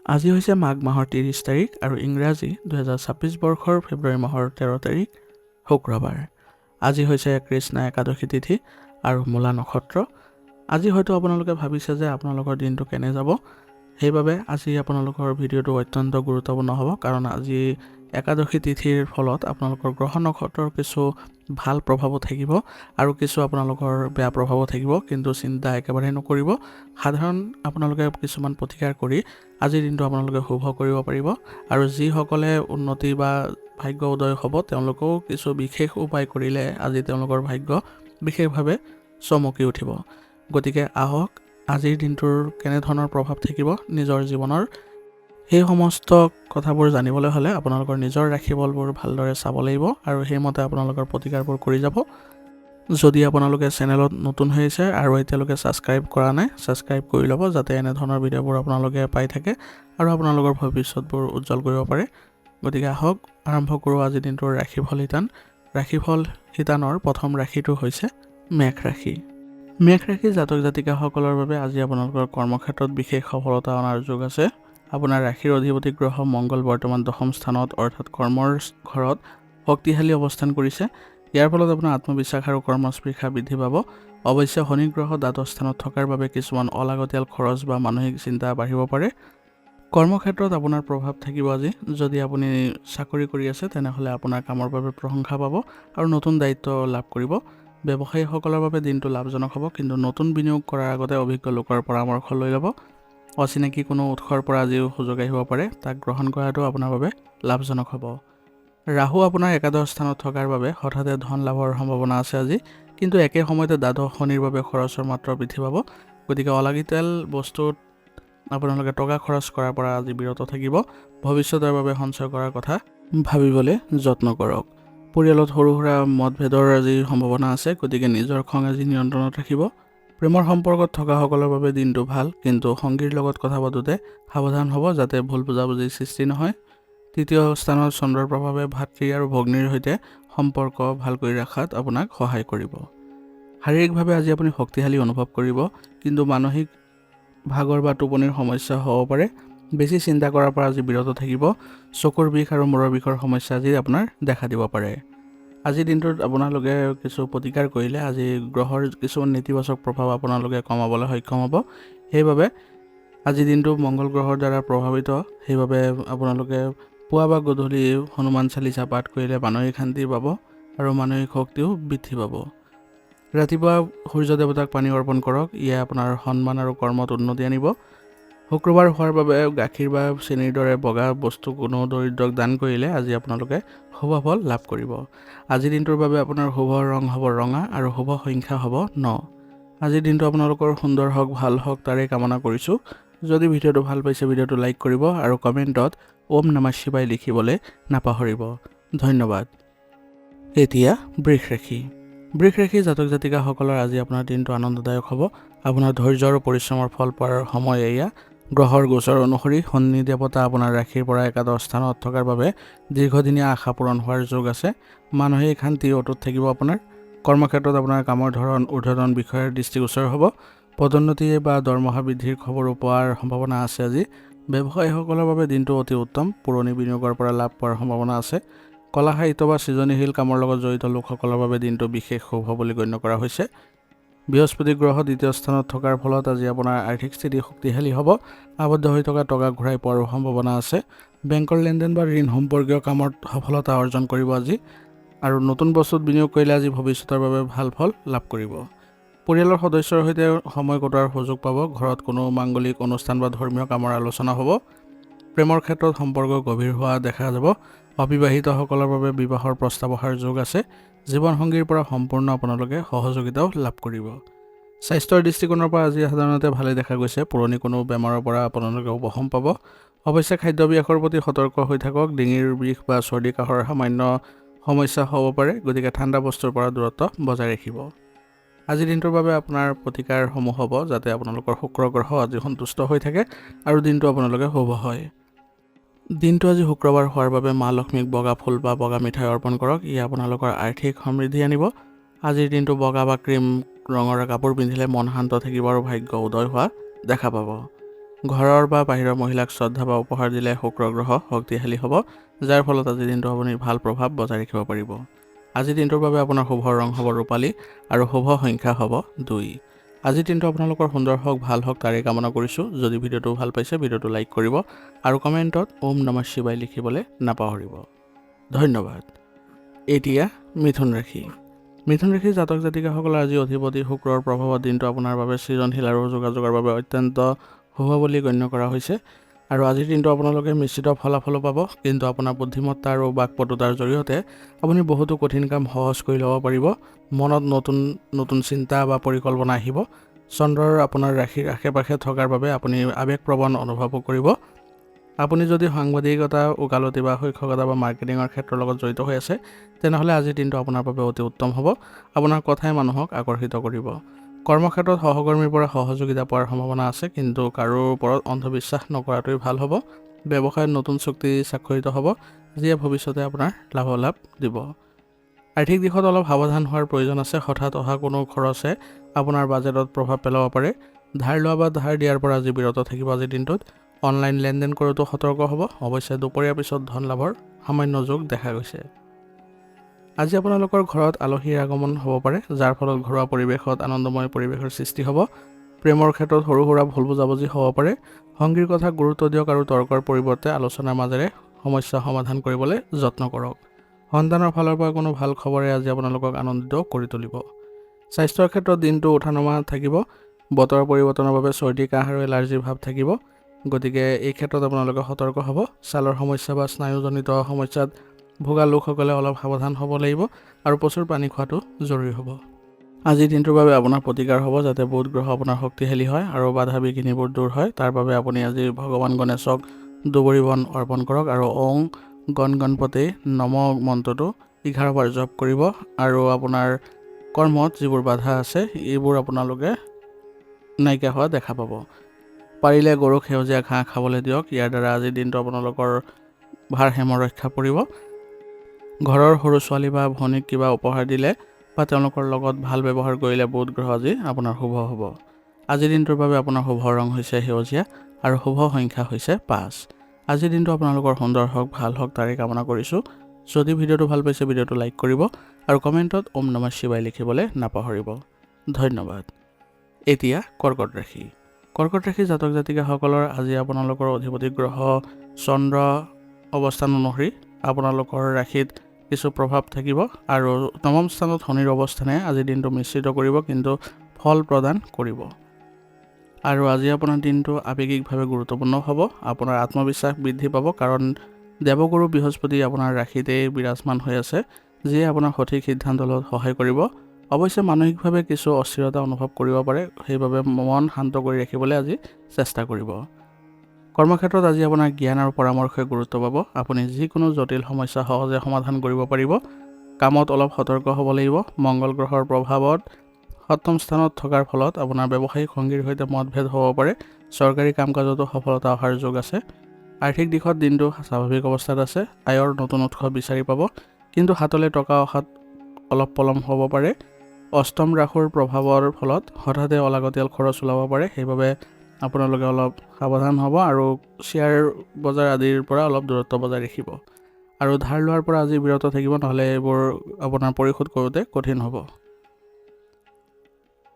আজি হৈছে মাঘ মাহৰ ৩০ তাৰিখ আৰু ইংৰাজী ২০২৬ বৰ্ষৰ ফেব্ৰুৱাৰী মাহৰ ১৩ তাৰিখ শুক্ৰবাৰ। আজি হৈছে কৃষ্ণ একাদশী তিথি আৰু মূলা নক্ষত্ৰ। আজি হয়তো আপোনালোকে ভাবিছে যে আপোনালোকৰ দিনটো কেনে যাব, সেইবাবে আজি আপোনালোকৰ ভিডিঅ'টো অত্যন্ত গুৰুত্বপূৰ্ণ হ'ব, কাৰণ আজি একাদশী তিথিৰ ফলত আপোনালোকৰ গ্ৰহ নক্ষত্ৰৰ কিছু ভাল প্ৰভাৱো থাকিব আৰু কিছু আপোনালোকৰ বেয়া প্ৰভাৱো থাকিব, কিন্তু চিন্তা একেবাৰে নকৰিব। সাধাৰণ আপোনালোকে কিছুমান প্ৰতিকাৰ কৰি আজিৰ দিনটো আপোনালোকে শুভ কৰিব পাৰিব আৰু যিসকলে উন্নতি বা ভাগ্য উদয় হ'ব তেওঁলোকেও কিছু বিশেষ উপায় কৰিলে আজি তেওঁলোকৰ ভাগ্য বিশেষভাৱে চমকি উঠিব। গতিকে আহক আজিৰ দিনটোৰ কেনেধৰণৰ প্ৰভাৱ থাকিব নিজৰ জীৱনৰ, সেই সমস্ত কথাবোৰ জানিবলৈ হ'লে আপোনালোকৰ নিজৰ ৰাশিফলবোৰ ভালদৰে চাব লাগিব আৰু সেইমতে আপোনালোকৰ প্ৰতিকাৰবোৰ কৰি যাব। যদি আপোনালোকে চেনেলত নতুন হৈ আছে আৰু এতিয়ালৈকে ছাবস্ক্ৰাইব কৰা নাই, ছাবস্ক্ৰাইব কৰি ল'ব যাতে এনেধৰণৰ ভিডিঅ'বোৰ আপোনালোকে পাই থাকে আৰু আপোনালোকৰ ভৱিষ্যতবোৰ উজ্জ্বল কৰিব পাৰে। গতিকে আহক আৰম্ভ কৰোঁ আজিৰ দিনটোৰ ৰাশিফল শিতান। ৰাশিফল শিতানৰ প্ৰথম ৰাশিটো হৈছে মেঘ ৰাশি। মেঘ ৰাশিৰ জাতক জাতিকাসকলৰ বাবে আজি আপোনালোকৰ কৰ্মক্ষেত্ৰত বিশেষ সফলতা অনাৰ যোগ আছে। আপোনাৰ ৰাশিৰ অধিপতি গ্ৰহ মংগল বৰ্তমান দশম স্থানত অৰ্থাৎ কৰ্মৰ ঘৰত শক্তিশালী অৱস্থান কৰিছে। ইয়াৰ ফলত আপোনাৰ আত্মবিশ্বাস আৰু কৰ্মস্পৃহা বৃদ্ধি পাব। অৱশ্যে শনি গ্ৰহ দ্বাদশ স্থানত থকাৰ বাবে কিছুমান অলাগতিয়াল খৰচ বা মানসিক চিন্তা বাঢ়িব পাৰে। কৰ্মক্ষেত্ৰত আপোনাৰ প্ৰভাৱ থাকিব আজি। যদি আপুনি চাকৰি কৰি আছে তেনেহ'লে আপোনাৰ কামৰ বাবে প্ৰশংসা পাব আৰু নতুন দায়িত্ব লাভ কৰিব। ব্যৱসায়ীসকলৰ বাবে দিনটো লাভজনক হ'ব, কিন্তু নতুন বিনিয়োগ কৰাৰ আগতে অভিজ্ঞ লোকৰ পৰামৰ্শ লৈ ল'ব। অচিনাকি কোনো উৎসৰ পৰা আজিও সুযোগ আহিব পাৰে, তাক গ্ৰহণ কৰাটো আপোনাৰ বাবে লাভজনক হ'ব। ৰাহু আপোনাৰ একাদশ স্থানত থকাৰ বাবে হঠাতে ধন লাভৰ সম্ভাৱনা আছে আজি, কিন্তু একে সময়তে দ্বাদশ শনিৰ বাবে খৰচৰ মাত্ৰা বৃদ্ধি পাব। গতিকে অলাগতিয়াল বস্তুত আপোনালোকে টকা খৰচ কৰাৰ পৰা আজি বিৰত থাকিব। ভৱিষ্যতৰ বাবে সঞ্চয় কৰাৰ কথা ভাবিবলৈ যত্ন কৰক। পৰিয়ালত সৰু সুৰা মতভেদৰ আজি সম্ভাৱনা আছে, গতিকে নিজৰ খং আজি নিয়ন্ত্ৰণত ৰাখিব। প্ৰেমৰ সম্পৰ্কত থকাসকলৰ বাবে দিনটো ভাল, কিন্তু সংগীৰ লগত কথা পাতোঁতে সাৱধান হ'ব যাতে ভুল বুজাবুজিৰ সৃষ্টি নহয়। তৃতীয় স্থানত চন্দ্ৰৰ প্ৰভাৱে ভাতৃ আৰু ভগ্নীৰ সৈতে সম্পৰ্ক ভালকৈ ৰখাত আপোনাক সহায় কৰিব। শাৰীৰিকভাৱে আজি আপুনি শক্তিশালী অনুভৱ কৰিব, কিন্তু মানসিক ভাগৰ বা টোপনিৰ সমস্যা হ'ব পাৰে। বেছি চিন্তা কৰাৰ পৰা আজি বিৰত থাকিব। চকুৰ বিষ আৰু মূৰৰ বিষৰ সমস্যা আজি আপোনাৰ দেখা দিব পাৰে। আজিৰ দিনটোত আপোনালোকে কিছু প্ৰতিকাৰ কৰিলে আজি গ্ৰহৰ কিছুমান নেতিবাচক প্ৰভাৱ আপোনালোকে কমাবলৈ সক্ষম হ'ব। সেইবাবে আজিৰ দিনটো মংগল গ্ৰহৰ দ্বাৰা প্ৰভাৱিত, সেইবাবে আপোনালোকে পুৱা বা গধূলি হনুমান চালিচা পাঠ কৰিলে মানসিক শান্তি পাব আৰু মানসিক শক্তিও বৃদ্ধি পাব। ৰাতিপুৱা সূৰ্য দেৱতাক পানী অৰ্পণ কৰক, ইয়ে আপোনাৰ সন্মান আৰু কৰ্মত উন্নতি আনিব। শুক্ৰবাৰ হোৱাৰ বাবে গাখীৰ বা চেনিৰ দৰে বগা বস্তু কোনো দৰিদ্ৰক দান কৰিলে আজি আপোনালোকে শুভ ফল লাভ কৰিব। আজিৰ দিনটোৰ বাবে আপোনাৰ শুভ ৰং হ'ব ৰঙা আৰু শুভ সংখ্যা হ'ব ৯। আজিৰ দিনটো আপোনালোকৰ সুন্দৰ হওক, ভাল হওক তাৰেই কামনা কৰিছোঁ। যদি ভিডিঅ'টো ভাল পাইছে ভিডিঅ'টো লাইক কৰিব আৰু কমেণ্টত ওম নমঃ শিৱায় লিখিবলৈ নাপাহৰিব। ধন্যবাদ। এতিয়া বৃষ ৰাশি। বৃষ ৰাশি জাতক জাতিকাসকলৰ আজি আপোনাৰ দিনটো আনন্দদায়ক হ'ব। আপোনাৰ ধৈৰ্য আৰু পৰিশ্ৰমৰ ফল পোৱাৰ সময় এয়া। গ্ৰহৰ গোচৰ অনুসৰি শনি দেৱতা আপোনাৰ ৰাশিৰ পৰা একাদশ স্থানত থকাৰ বাবে দীৰ্ঘদিনীয়া আশা পূৰণ হোৱাৰ যোগ আছে। মানসিক শান্তি অটুট থাকিব আপোনাৰ। কৰ্মক্ষেত্ৰত আপোনাৰ কামৰ ধৰণ ঊৰ্ধ্বতন বিষয়ৰ দৃষ্টিগোচৰ হ'ব। পদোন্নতি বা দৰমহা বৃদ্ধিৰ খবৰো পোৱাৰ সম্ভাৱনা আছে আজি। ব্যৱসায়ীসকলৰ বাবে দিনটো অতি উত্তম। পুৰণি বিনিয়োগৰ পৰা লাভ পোৱাৰ সম্ভাৱনা আছে। কলা সাহিত্য বা সৃজনীশীল কামৰ লগত জড়িত লোকসকলৰ বাবে দিনটো বিশেষ শুভ বুলি গণ্য কৰা হৈছে। বৃহস্পতি গ্ৰহ দ্বিতীয় স্থানত থকাৰ ফলত আজি আপোনাৰ আৰ্থিক স্থিতি শক্তিশালী হ'ব। আবদ্ধ হৈ থকা টকা ঘূৰাই পোৱাৰো সম্ভাৱনা আছে। বেংকৰ লেনদেন বা ঋণ সম্পৰ্কীয় কামত সফলতা অৰ্জন কৰিব আজি, আৰু নতুন বস্তুত বিনিয়োগ কৰিলে আজি ভৱিষ্যতৰ বাবে ভাল ফল লাভ কৰিব। পৰিয়ালৰ সদস্যৰ সৈতে সময় কটোৱাৰ সুযোগ পাব। ঘৰত কোনো মাংগলিক অনুষ্ঠান বা ধৰ্মীয় কামৰ আলোচনা হ'ব। প্ৰেমৰ ক্ষেত্ৰত সম্পৰ্ক গভীৰ হোৱা দেখা যাব। অবিবাহিতসকলৰ বাবে বিবাহৰ প্ৰস্তাৱ অহাৰ যোগ আছে। জীৱনসংগীৰ পৰা সম্পূৰ্ণ আপোনালোকে সহযোগিতাও লাভ কৰিব। স্বাস্থ্যৰ দৃষ্টিকোণৰ পৰা আজি সাধাৰণতে ভালে দেখা গৈছে। পুৰণি কোনো বেমাৰৰ পৰা আপোনালোকে উপশম পাব। অৱশ্যে খাদ্যাভ্যাসৰ প্ৰতি সতৰ্ক হৈ থাকক। ডিঙিৰ বিষ বা চৰ্দি কাহৰ সামান্য সমস্যা হ'ব পাৰে, গতিকে ঠাণ্ডা বস্তুৰ পৰা দূৰত্ব বজাই ৰাখিব। আজিৰ দিনটোৰ বাবে আপোনাৰ প্ৰতিকাৰসমূহ হ'ব যাতে আপোনালোকৰ শুক্ৰ গ্ৰহ আজি সন্তুষ্ট হৈ থাকে আৰু দিনটো আপোনালোকে শুভ হয়। দিনটো আজি শুক্ৰবাৰ হোৱাৰ বাবে মা লক্ষ্মীক বগা ফুল বা বগা মিঠাই অৰ্পণ কৰক, ই আপোনালোকৰ আৰ্থিক সমৃদ্ধি আনিব। আজিৰ দিনটো বগা বা ক্ৰীম ৰঙৰ কাপোৰ পিন্ধিলে মন শান্ত থাকিব আৰু ভাগ্য উদয় হোৱা দেখা পাব। ঘৰৰ বা বাহিৰৰ মহিলাক শ্ৰদ্ধা বা উপহাৰ দিলে শুক্ৰ গ্ৰহ শক্তিশালী হ'ব, যাৰ ফলত আজিৰ দিনটো আপুনি ভাল প্ৰভাৱ বজাই ৰাখিব পাৰিব। আজিৰ দিনটোৰ বাবে আপোনাৰ শুভ ৰং হ'ব ৰূপালী আৰু শুভ সংখ্যা হ'ব 2। আজিৰ দিনটো আপোনালোকৰ সুন্দৰ হওক, ভাল হওক তাৰে কামনা কৰিছোঁ। যদি ভিডিঅ'টো ভাল পাইছে ভিডিঅ'টো লাইক কৰিব আৰু কমেণ্টত ওম নমঃ শিৱায় লিখিবলৈ নাপাহৰিব। ধন্যবাদ। এতিয়া মিথুন ৰাশি। মিথুন ৰাশিৰ জাতক জাতিকাসকলৰ আজি অধিপতি শুক্ৰৰ প্ৰভাৱত দিনটো আপোনাৰ বাবে সৃজনশীল আৰু যোগাযোগৰ বাবে অত্যন্ত শুভ বুলি গণ্য কৰা হৈছে। আৰু আজিৰ দিনটো আপোনালোকে মিশ্ৰিত ফলাফলো পাব, কিন্তু আপোনাৰ বুদ্ধিমত্তা আৰু বাকপটুতাৰ জৰিয়তে আপুনি বহুতো কঠিন কাম সহজ কৰি ল'ব পাৰিব। মনত নতুন নতুন চিন্তা বা পৰিকল্পনা আহিব। চন্দ্ৰৰ আপোনাৰ ৰাশিৰ আশে পাশে থকাৰ বাবে আপুনি আৱেগপ্ৰৱণ অনুভৱো কৰিব। আপুনি যদি সাংবাদিকতা, ওকালতি বা শিক্ষকতা বা মাৰ্কেটিঙৰ ক্ষেত্ৰৰ লগত জড়িত হৈ আছে, তেনেহ'লে আজিৰ দিনটো আপোনাৰ বাবে অতি উত্তম হ'ব। আপোনাৰ কথাই মানুহক আকৰ্ষিত কৰিব। কৰ্মক্ষেত্ৰত সহকৰ্মীৰ পৰা সহযোগিতা পোৱাৰ সম্ভাৱনা আছে, কিন্তু কাৰোৰ ওপৰত অন্ধবিশ্বাস নকৰাটোৱেই ভাল হ'ব। ব্যৱসায়ত নতুন চুক্তি স্বাক্ষৰিত হ'ব, যিয়ে ভৱিষ্যতে আপোনাৰ লাভালাভ দিব। আৰ্থিক দিশত অলপ সাৱধান হোৱাৰ প্ৰয়োজন আছে। হঠাৎ অহা কোনো খৰচে আপোনাৰ বাজেটত প্ৰভাৱ পেলাব পাৰে। ধাৰ লোৱা বা ধাৰ দিয়াৰ পৰা আজি বিৰত থাকিব। আজিৰ দিনটোত অনলাইন লেনদেন কৰোঁতো সতৰ্ক হ'ব। অৱশ্যে দুপৰীয়াৰ পিছত ধন লাভৰ সামান্য যোগ দেখা গৈছে। আজি আপোনালোকৰ ঘৰত আলহীৰ আগমন হ'ব পাৰে, যাৰ ফলত ঘৰুৱা পৰিৱেশত আনন্দময় পৰিৱেশৰ সৃষ্টি হ'ব। প্ৰেমৰ ক্ষেত্ৰত সৰু সুৰা ভুল বুজাবুজি হ'ব পাৰে। সংগীৰ কথা গুৰুত্ব দিয়ক আৰু তৰ্কৰ পৰিৱৰ্তে আলোচনাৰ মাজেৰে সমস্যা সমাধান কৰিবলৈ যত্ন কৰক। সন্তানৰ ফালৰ পৰা কোনো ভাল খবৰে আজি আপোনালোকক আনন্দিত কৰি তুলিব। স্বাস্থ্যৰ ক্ষেত্ৰত দিনটো উঠা নমা থাকিব। বতৰ পৰিৱৰ্তনৰ বাবে চৰ্দি, কাহ আৰু এলাৰ্জিৰ ভাৱ থাকিব, গতিকে এই ক্ষেত্ৰত আপোনালোকে সতৰ্ক হ'ব। ছালৰ সমস্যা বা স্নায়ুজনিত সমস্যাত ভোগা লোকসকলে অলপ সাৱধান হ'ব লাগিব আৰু প্ৰচুৰ পানী খোৱাটো জৰুৰী হ'ব। আজিৰ দিনটোৰ বাবে আপোনাৰ প্ৰতিকাৰ হ'ব যাতে বুধ গ্ৰহ আপোনাৰ শক্তিশালী হয় আৰু বাধা বিঘিনিবোৰ দূৰ হয়। তাৰ বাবে আপুনি আজি ভগৱান গণেশক দুবৰি বন অৰ্পণ কৰক আৰু ওং গণপতি নম মন্ত্ৰটো 11 বাৰ জপ কৰিব। আৰু আপোনাৰ কৰ্মত যিবোৰ বাধা আছে এইবোৰ আপোনালোকে নাইকিয়া হোৱা দেখা পাব। পাৰিলে গৰুক সেউজীয়া ঘাঁহ খাবলৈ দিয়ক। ইয়াৰ দ্বাৰা আজিৰ দিনটো আপোনালোকৰ ভাৰসাম্য ৰক্ষা পৰিব। ঘৰৰ সৰু ছোৱালী বা ভনীক কিবা উপহাৰ দিলে বা তেওঁলোকৰ লগত ভাল ব্যৱহাৰ কৰিলে বুধ গ্ৰহ আজি আপোনাৰ শুভ হ'ব। আজিৰ দিনটোৰ বাবে আপোনাৰ শুভ ৰং হৈছে সেউজীয়া আৰু শুভ সংখ্যা হৈছে 5। আজিৰ দিনটো আপোনালোকৰ সুন্দৰ হওক, ভাল হওক তাৰে কামনা কৰিছোঁ। যদি ভিডিঅ'টো ভাল পাইছে ভিডিঅ'টো লাইক কৰিব আৰু কমেণ্টত ওম নমঃ শিৱায় লিখিবলৈ নাপাহৰিব। ধন্যবাদ। এতিয়া কৰ্কট ৰাশি। কৰ্কট ৰাশিৰ জাতক জাতিকাসকলৰ আজি আপোনালোকৰ অধিপতি গ্ৰহ চন্দ্ৰ অৱস্থান অনুসৰি আপোনালোকৰ ৰাশিত কিছু প্ৰভাৱ থাকিব আৰু নৱম স্থানত শনিৰ অৱস্থানে আজিৰ দিনটো মিশ্ৰিত কৰিব, কিন্তু ফল প্ৰদান কৰিব। আৰু আজি আপোনাৰ দিনটো আৱেগিকভাৱে গুৰুত্বপূৰ্ণ হ'ব। আপোনাৰ আত্মবিশ্বাস বৃদ্ধি পাব, কাৰণ দেৱগুৰু বৃহস্পতি আপোনাৰ ৰাশিতেই বিৰাজমান হৈ আছে, যিয়ে আপোনাৰ সঠিক সিদ্ধান্ত লোৱাত সহায় কৰিব। অৱশ্যে মানসিকভাৱে কিছু অস্থিৰতা অনুভৱ কৰিব পাৰে, সেইবাবে মন শান্ত কৰি ৰাখিবলৈ আজি চেষ্টা কৰিব। কৰ্মক্ষেত্ৰত আজি আপোনাৰ জ্ঞান আৰু পৰামৰ্শই গুৰুত্ব পাব। আপুনি যিকোনো জটিল সমস্যা সহজে সমাধান কৰিব পাৰিব। কামত অলপ সতৰ্ক হ'ব লাগিব। মংগল গ্ৰহৰ প্ৰভাৱত সপ্তম স্থানত থকাৰ ফলত আপোনাৰ ব্যৱসায়িক সংগীৰ সৈতে মতভেদ হ'ব পাৰে। চৰকাৰী কাম কাজতো সফলতা অহাৰ যোগ আছে। আৰ্থিক দিশত দিনটো স্বাভাৱিক অৱস্থাত আছে। আয়ৰ নতুন উৎস বিচাৰি পাব, কিন্তু হাতলৈ টকা অহাত অলপ পলম হ'ব পাৰে। অষ্টম ৰাহুৰ প্ৰভাৱৰ ফলত হঠাতে অলাগতিয়াল খৰচ ওলাব পাৰে, সেইবাবে আপোনালোকে অলপ সাৱধান হ'ব আৰু শ্বেয়াৰ বজাৰ আদিৰ পৰা অলপ দূৰত্ব বজাই ৰাখিব। আৰু ধাৰ লোৱাৰ পৰা আজি বিৰত থাকিব, নহ'লে এইবোৰ আপোনাৰ পৰিশোধ কৰোঁতে কঠিন হ'ব।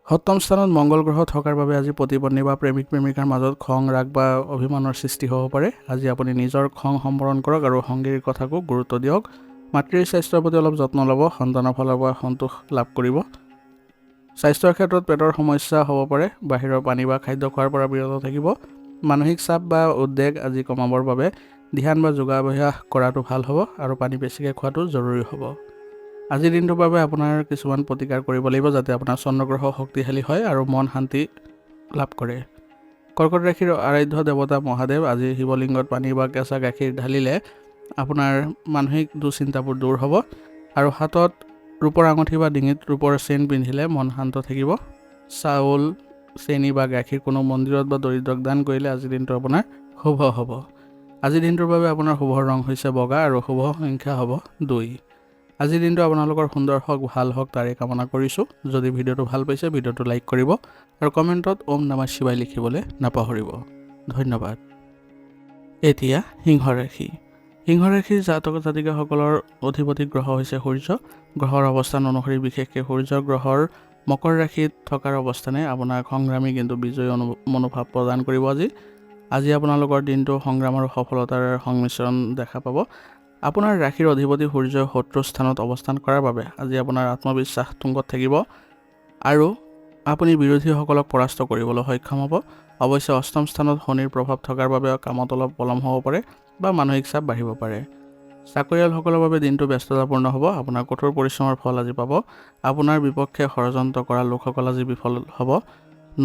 সপ্তম স্থানত মংগল গ্ৰহ থকাৰ বাবে আজি প্ৰতিপত্নী বা প্ৰেমিক প্ৰেমিকাৰ মাজত খং, ৰাগ বা অভিমানৰ সৃষ্টি হ'ব পাৰে। আজি আপুনি নিজৰ খং সম্বৰণ কৰক আৰু সংগীৰ কথাকো গুৰুত্ব দিয়ক। মাতৃৰ স্বাস্থ্যৰ প্ৰতি অলপ যত্ন ল'ব। সন্তানৰ ফালৰ পৰা সন্তোষ লাভ কৰিব। স্বাস্থ্যৰ ক্ষেত্ৰত পেটৰ সমস্যা হ'ব পাৰে। বাহিৰৰ পানী বা খাদ্য খোৱাৰ পৰা বিৰত থাকিব। মানসিক চাপ বা উদ্বেগ আজি কমাবৰ বাবে ধ্যান বা যোগাভ্যাস কৰাটো ভাল হ'ব আৰু পানী বেছিকৈ খোৱাটো জৰুৰী হ'ব। আজিৰ দিনটোৰ বাবে আপোনাৰ কিছুমান প্ৰতিকাৰ কৰিব লাগিব, যাতে আপোনাৰ চন্দ্ৰগ্ৰহ শক্তিশালী হয় আৰু মন শান্তি লাভ কৰে। কৰ্কট ৰাশিৰ আৰাধ্য দেৱতা মহাদেৱ। আজি শিৱলিংগত পানী বা কেঁচা গাখীৰ ঢালিলে আপোনাৰ মানসিক দুশ্চিন্তাবোৰ দূৰ হ'ব। আৰু হাতত ৰূপৰ আঙুঠি বা ডিঙিত ৰূপৰ চেইন পিন্ধিলে মন শান্ত থাকিব। চাউল, চেনি বা গাখীৰ কোনো মন্দিৰত বা দৰিদ্ৰক দান কৰিলে আজিৰ দিনটো আপোনাৰ শুভ হ'ব। আজিৰ দিনটোৰ বাবে আপোনাৰ শুভ ৰং হৈছে বগা আৰু শুভ সংখ্যা হ'ব 2। আজিৰ দিনটো আপোনালোকৰ সুন্দৰ হওক, ভাল হওক তাৰে কামনা কৰিছোঁ। যদি ভিডিঅ'টো ভাল পাইছে ভিডিঅ'টো লাইক কৰিব আৰু কমেণ্টত ওম নমঃ শিৱায় লিখিবলৈ নাপাহৰিব। ধন্যবাদ। এতিয়া সিংহ ৰাশি। সিংহ ৰাশিৰ জাতক জাতিকাসকলৰ অধিপতি গ্ৰহ হৈছে সূৰ্য। গ্ৰহৰ অৱস্থান অনুসৰি বিশেষকৈ সূৰ্য গ্ৰহৰ মকৰ ৰাশিত থকাৰ অৱস্থানে আপোনাক সংগ্ৰামী কিন্তু বিজয়ী মনোভাৱ প্ৰদান কৰিব। আজি আপোনালোকৰ দিনটো সংগ্ৰাম আৰু সফলতাৰ সংমিশ্ৰণ দেখা পাব। আপোনাৰ ৰাশিৰ অধিপতি সূৰ্যই শত্ৰু স্থানত অৱস্থান কৰাৰ বাবে আজি আপোনাৰ আত্মবিশ্বাস তুংগত থাকিব আৰু আপুনি বিৰোধীসকলক পৰাস্ত কৰিবলৈ সক্ষম হ'ব। অৱশ্যে অষ্টম স্থানত শনিৰ প্ৰভাৱ থকাৰ বাবে কামত অলপ পলম হ'ব পাৰে বা মানসিক চাপ বাঢ়িব পাৰে। চাকৰিয়ালসকলৰ বাবে দিনটো ব্যস্ততাপূৰ্ণ হ'ব। আপোনাৰ কঠোৰ পৰিশ্ৰমৰ ফল আজি পাব। আপোনাৰ বিপক্ষে ষড়যন্ত্ৰ কৰা লোকসকল আজি বিফল হ'ব।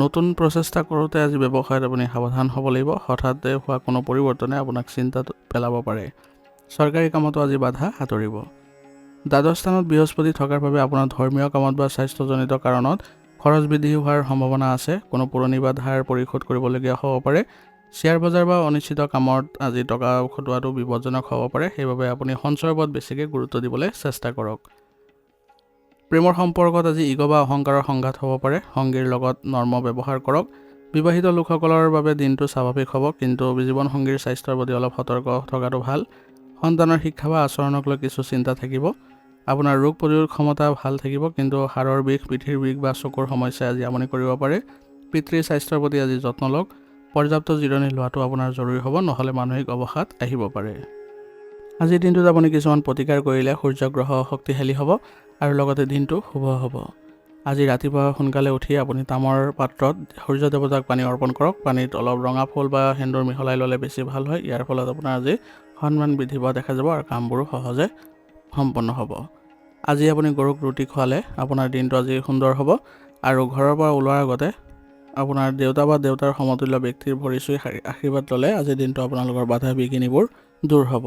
নতুন প্ৰচেষ্টা কৰোঁতে আজি ব্যৱসায়ত আপুনি সাৱধান হ'ব লাগিব। হঠাতে হোৱা কোনো পৰিৱৰ্তনে আপোনাক চিন্তাত পেলাব পাৰে। চৰকাৰী কামতো আজি বাধা আঁতৰিব। দ্বাদশ স্থানত বৃহস্পতি থকাৰ বাবে আপোনাৰ ধৰ্মীয় কামত বা স্বাস্থ্যজনিত কাৰণত খৰচ বৃদ্ধি হোৱাৰ সম্ভাৱনা আছে। কোনো পুৰণি বা ধাৰ পৰিশোধ কৰিবলগীয়া হ'ব পাৰে। শ্বেয়াৰ বজাৰ বা অনিশ্চিত কামত আজি টকা খটুৱাটো বিপদজনক হ'ব পাৰে। সেইবাবে আপুনি সঞ্চয়ৰ ওপৰত বেছিকৈ গুৰুত্ব দিবলৈ চেষ্টা কৰক। প্ৰেমৰ সম্পৰ্কত আজি ইগ' বা অহংকাৰৰ সংঘাত হ'ব পাৰে। সংগীৰ লগত নৰ্ম ব্যৱহাৰ কৰক। বিবাহিত লোকসকলৰ বাবে দিনটো স্বাভাৱিক হ'ব, কিন্তু জীৱনসংগীৰ স্বাস্থ্যৰ প্ৰতি অলপ সতৰ্ক থকাটো ভাল। সন্তানৰ শিক্ষা বা আচৰণক লৈ কিছু চিন্তা থাকিব। আপোনাৰ ৰোগ প্ৰতিৰোধ ক্ষমতা ভাল থাকিব, কিন্তু হাড়ৰ বিষ, পিঠিৰ বিষ বা চকুৰ সমস্যাই আজি আমনি কৰিব পাৰে। পিতৃৰ স্বাস্থ্যৰ প্ৰতি আজি যত্ন লওক। পৰ্যাপ্ত জিৰণি লোৱাটো আপোনাৰ জৰুৰী হ'ব, নহ'লে মানসিক অৱসাদ আহিব পাৰে। আজিৰ দিনটোত আপুনি কিছুমান প্ৰতিকাৰ কৰিলে সূৰ্য গ্ৰহ শক্তিশালী হ'ব আৰু লগতে দিনটো শুভ হ'ব। আজি ৰাতিপুৱা সোনকালে উঠি আপুনি তামৰ পাত্ৰত সূৰ্য দেৱতাক পানী অৰ্পণ কৰক। পানীত অলপ ৰঙা ফুল বা সেন্দুৰ মিহলাই ল'লে বেছি ভাল হয়। ইয়াৰ ফলত আপোনাৰ আজি সন্মান বৃদ্ধি পোৱা দেখা যাব আৰু কামবোৰো সহজে সম্পন্ন হ'ব। আজি আপুনি গৰুক ৰুটি খোৱালে আপোনাৰ দিনটো আজি সুন্দৰ হ'ব। আৰু ঘৰৰ পৰা ওলোৱাৰ আগতে আপোনাৰ দেউতা বা দেউতাৰ সমতুল্য ব্যক্তিৰ ভৰি চুই আশীৰ্বাদ ল'লে আজিৰ দিনটো আপোনালোকৰ বাধা বিঘিনিবোৰ দূৰ হ'ব।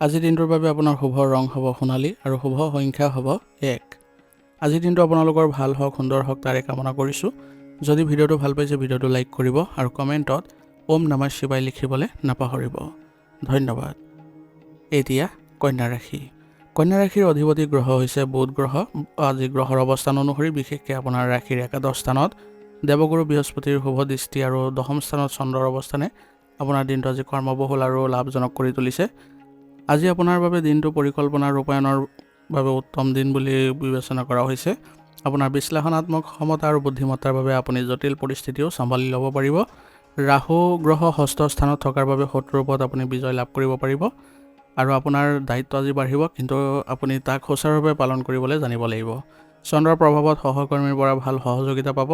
আজিৰ দিনটোৰ বাবে আপোনাৰ শুভ ৰং হ'ব সোণালী আৰু শুভ সংখ্যা হ'ব 1। আজিৰ দিনটো আপোনালোকৰ ভাল হওক, সুন্দৰ হওক তাৰে কামনা কৰিছোঁ। যদি ভিডিঅ'টো ভাল পাইছে ভিডিঅ'টো লাইক কৰিব আৰু কমেণ্টত ওম নমঃ শিৱায় লিখিবলৈ নাপাহৰিব। ধন্যবাদ। এতিয়া কন্যা ৰাশি। কন্যা ৰাশিৰ অধিপতি গ্ৰহ হৈছে বুধ গ্ৰহ। আজি গ্ৰহৰ অৱস্থান অনুসৰি বিশেষকৈ আপোনাৰ ৰাশিৰ একাদশ স্থানত দেৱগুৰু বৃহস্পতিৰ শুভ দৃষ্টি আৰু দশম স্থানত চন্দ্ৰৰ অৱস্থানে আপোনাৰ দিনটো আজি কৰ্মবহুল আৰু লাভজনক কৰি তুলিছে। আজি আপোনাৰ বাবে দিনটো পৰিকল্পনা ৰূপায়ণৰ বাবে উত্তম দিন বুলি বিবেচনা কৰা হৈছে। আপোনাৰ বিশ্লেষণাত্মক ক্ষমতা আৰু বুদ্ধিমত্তাৰ বাবে আপুনি জটিল পৰিস্থিতিও চম্ভালি ল'ব পাৰিব। ৰাহু গ্ৰহ ষষ্ঠ স্থানত থকাৰ বাবে শত্ৰুৰ ওপৰত আপুনি বিজয় লাভ কৰিব পাৰিব আৰু আপোনাৰ দায়িত্ব আজি বাঢ়িব, কিন্তু আপুনি তাক সুচাৰুৰূপে পালন কৰিবলৈ জানিব লাগিব। চন্দ্ৰৰ প্ৰভাৱত সহকৰ্মীৰ পৰা ভাল সহযোগিতা পাব।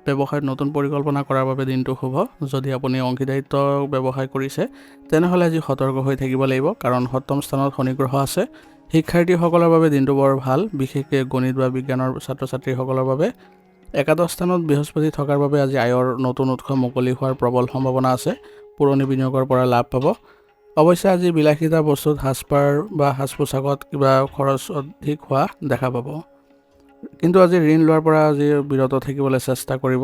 ব্যৱসায়ত নতুন পৰিকল্পনা কৰাৰ বাবে দিনটো শুভ। যদি আপুনি অংশীদাৰিত্ব ব্যৱসায় কৰিছে তেনেহ'লে আজি সতৰ্ক হৈ থাকিব লাগিব, কাৰণ সপ্তম স্থানত শনি গ্ৰহ আছে। শিক্ষাৰ্থীসকলৰ বাবে দিনটো বৰ ভাল, বিশেষকৈ গণিত বা বিজ্ঞানৰ ছাত্ৰ ছাত্ৰীসকলৰ বাবে। একাদশ স্থানত বৃহস্পতি থকাৰ বাবে আজি আয়ৰ নতুন উৎস মুকলি হোৱাৰ প্ৰবল সম্ভাৱনা আছে। পুৰণি বিনিয়োগৰ পৰা লাভ পাব। অৱশ্যে আজি বিলাসিতা বস্তুত সাজপাৰ বা সাজ পোছাকত কিবা খৰচ অধিক হোৱা দেখা পাব, কিন্তু আজি ঋণ লোৱাৰ পৰা আজি বিৰত থাকিবলৈ চেষ্টা কৰিব,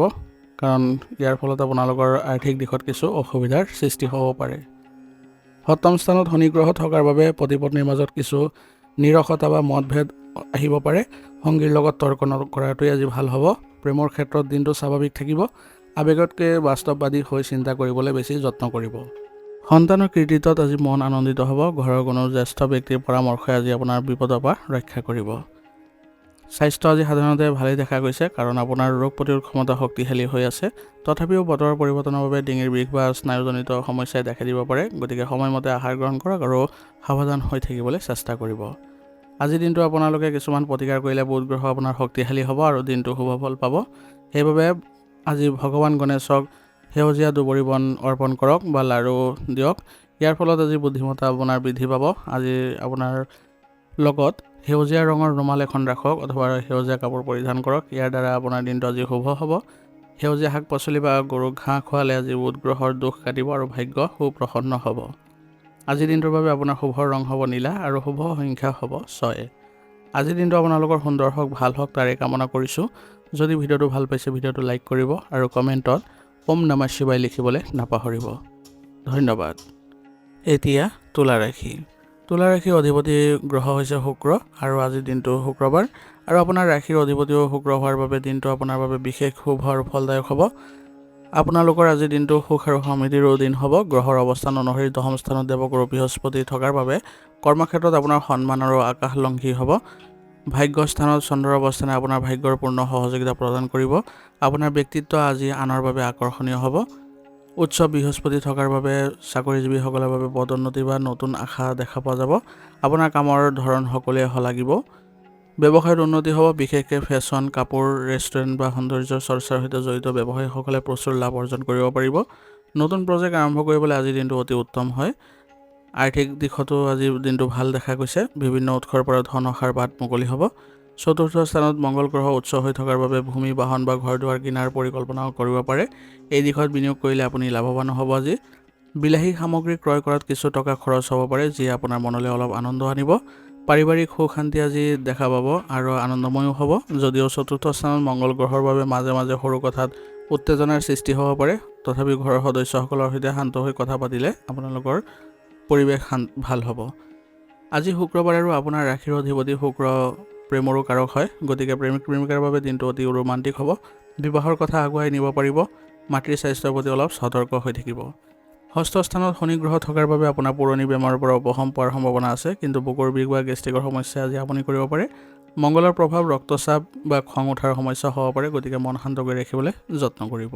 কাৰণ ইয়াৰ ফলত আপোনালোকৰ আৰ্থিক দিশত কিছু অসুবিধাৰ সৃষ্টি হ'ব পাৰে। সপ্তম স্থানত শনি গ্ৰহ থকাৰ বাবে পতি পত্নীৰ মাজত কিছু নিৰসতা বা মতভেদ আহিব পাৰে। সংগীৰ লগত তৰ্ক নকৰাটোৱেই আজি ভাল হ'ব। প্ৰেমৰ ক্ষেত্ৰত দিনটো স্বাভাৱিক থাকিব। আৱেগতকৈ বাস্তৱবাদী হৈ চিন্তা কৰিবলৈ বেছি যত্ন কৰিব। সন্তানৰ কৃতিত্বত আজি মন আনন্দিত হ'ব। ঘৰৰ কোনো জ্যেষ্ঠ ব্যক্তিৰ পৰামৰ্শই আজি আপোনাৰ বিপদৰ পৰা ৰক্ষা কৰিব। স্বাস্থ্য আজি সাধাৰণতে ভালেই দেখা গৈছে, কাৰণ আপোনাৰ ৰোগ প্ৰতিৰোধ ক্ষমতা শক্তিশালী হৈ আছে। তথাপিও বতৰৰ পৰিৱৰ্তনৰ বাবে ডিঙিৰ বিষ বা স্নায়ুজনিত সমস্যাই দেখা দিব পাৰে। গতিকে সময়মতে আহাৰ গ্ৰহণ কৰক আৰু সাৱধান হৈ থাকিবলৈ চেষ্টা কৰিব। আজিৰ দিনটো আপোনালোকে কিছুমান প্ৰতিকাৰ কৰিলে বুধ গ্ৰহ আপোনাৰ শক্তিশালী হ'ব আৰু দিনটো শুভ ফল পাব। সেইবাবে আজি ভগৱান গণেশক সেউজীয়া দুবৰি বন অৰ্পণ কৰক বা লাড়ু দিয়ক। ইয়াৰ ফলত আজি বুদ্ধিমত্তা আপোনাৰ বৃদ্ধি পাব। আজি আপোনাৰ লগত সেউজীয়া ৰঙৰ ৰুমাল এখন ৰাখক অথবা সেউজীয়া কাপোৰ পৰিধান কৰক। ইয়াৰ দ্বাৰা আপোনাৰ দিনটো আজি শুভ হ'ব। সেউজীয়া শাক পাচলি বা গৰুক ঘাঁহ খোৱালে আজি বুধ গ্ৰহৰ দোষ কাটিব আৰু ভাগ্য সুপ্ৰসন্ন হ'ব। আজিৰ দিনটোৰ বাবে আপোনাৰ শুভ ৰং হ'ব নীলা আৰু শুভ সংখ্যা হ'ব 6। আজিৰ দিনটো আপোনালোকৰ সুন্দৰ হওক, ভাল হওক তাৰে কামনা কৰিছোঁ। যদি ভিডিঅ'টো ভাল পাইছে ভিডিঅ'টো লাইক কৰিব আৰু কমেণ্টত ওম নমঃ শিৱায় লিখিবলৈ নাপাহৰিব। ধন্যবাদ। এতিয়া তুলা ৰাশি। তুলা ৰাশিৰ অধিপতি গ্ৰহ হৈছে শুক্ৰ আৰু আজিৰ দিনটো শুক্ৰবাৰ আৰু আপোনাৰ ৰাশিৰ অধিপতিও শুক্ৰ হোৱাৰ বাবে দিনটো আপোনাৰ বাবে বিশেষ শুভ আৰু ফলদায়ক হ'ব। আপোনালোকৰ আজিৰ দিনটো সুখ আৰু সমৃদ্ধিৰ দিন হ'ব। গ্ৰহৰ অৱস্থান অনুসৰি দশম স্থানত দেৱগুৰু বৃহস্পতি থকাৰ বাবে কৰ্মক্ষেত্ৰত আপোনাৰ সন্মান আৰু আকাশলংঘী হ'ব। ভাগ্য স্থানত চন্দ্ৰৰ অৱস্থানে আপোনাৰ ভাগ্যৰ পূৰ্ণ সহযোগিতা প্ৰদান কৰিব। আপোনাৰ ব্যক্তিত্ব আজি আনৰ বাবে আকৰ্ষণীয় হ'ব। উচ্চ বৃহস্পতি থকাৰ বাবে চাকৰিজীৱীসকলৰ বাবে পদোন্নতি বা নতুন আশা দেখা পোৱা যাব। আপোনাৰ কামৰ ধৰণ সকলোৱে শলাগিব। ব্যৱসায়ত উন্নতি হ'ব। বিশেষকৈ ফেশ্বন, কাপোৰ, ৰেষ্টুৰেণ্ট বা সৌন্দৰ্যৰ চৰ্চাৰ সৈতে জড়িত ব্যৱসায়ীসকলে প্ৰচুৰ লাভ অৰ্জন কৰিব পাৰিব। নতুন প্ৰজেক্ট আৰম্ভ কৰিবলৈ আজিৰ দিনটো অতি উত্তম হয়। আৰ্থিক দিশতো আজিৰ দিনটো ভাল দেখা গৈছে। বিভিন্ন উৎসৰ পৰা ধন অহাৰ বাট মুকলি হ'ব। চতুৰ্থ স্থানত মংগল গ্ৰহ উচ্চ হৈ থকাৰ বাবে ভূমি, বাহন বা ঘৰ দুৱাৰ কিনাৰ পৰিকল্পনাও কৰিব পাৰে। এই দিশত বিনিয়োগ কৰিলে আপুনি লাভৱান হ'ব। আজি বিলাসী সামগ্ৰী ক্ৰয় কৰাত কিছু টকা খৰচ হ'ব পাৰে, যিয়ে আপোনাৰ মনলৈ অলপ আনন্দ আনিব। পাৰিবাৰিক সুখ শান্তি আজি দেখা পাব আৰু আনন্দময়ো হ'ব। যদিও চতুৰ্থ স্থানত মংগল গ্ৰহৰ বাবে মাজে মাজে সৰু কথাত উত্তেজনাৰ সৃষ্টি হ'ব পাৰে, তথাপি ঘৰৰ সদস্যসকলৰ সৈতে শান্ত হৈ কথা পাতিলে আপোনালোকৰ পৰিৱেশ ভাল হ'ব। আজি শুক্ৰবাৰ আৰু আপোনাৰ ৰাশিৰ অধিপতি শুক্ৰ প্ৰেমৰো কাৰক হয়, গতিকে প্ৰেমিক প্ৰেমিকাৰ বাবে দিনটো অতি ৰোমান্টিক হ'ব। বিবাহৰ কথা আগুৱাই নিব পাৰিব। মাতৃৰ স্বাস্থ্যৰ প্ৰতি অলপ সতৰ্ক হৈ থাকিব। ষষ্ঠ স্থানত শনি গ্ৰহ থকাৰ বাবে আপোনাৰ পুৰণি বেমাৰৰ পৰা উপশম পোৱাৰ সম্ভাৱনা আছে, কিন্তু বুকুৰ বিষ বা গেষ্ট্ৰিকৰ সমস্যা আজি আপুনি কৰিব পাৰে। মংগলৰ প্ৰভাৱ ৰক্তচাপ বা খং উঠাৰ সমস্যা হ'ব পাৰে, গতিকে মন শান্ত কৰি ৰাখিবলৈ যত্ন কৰিব।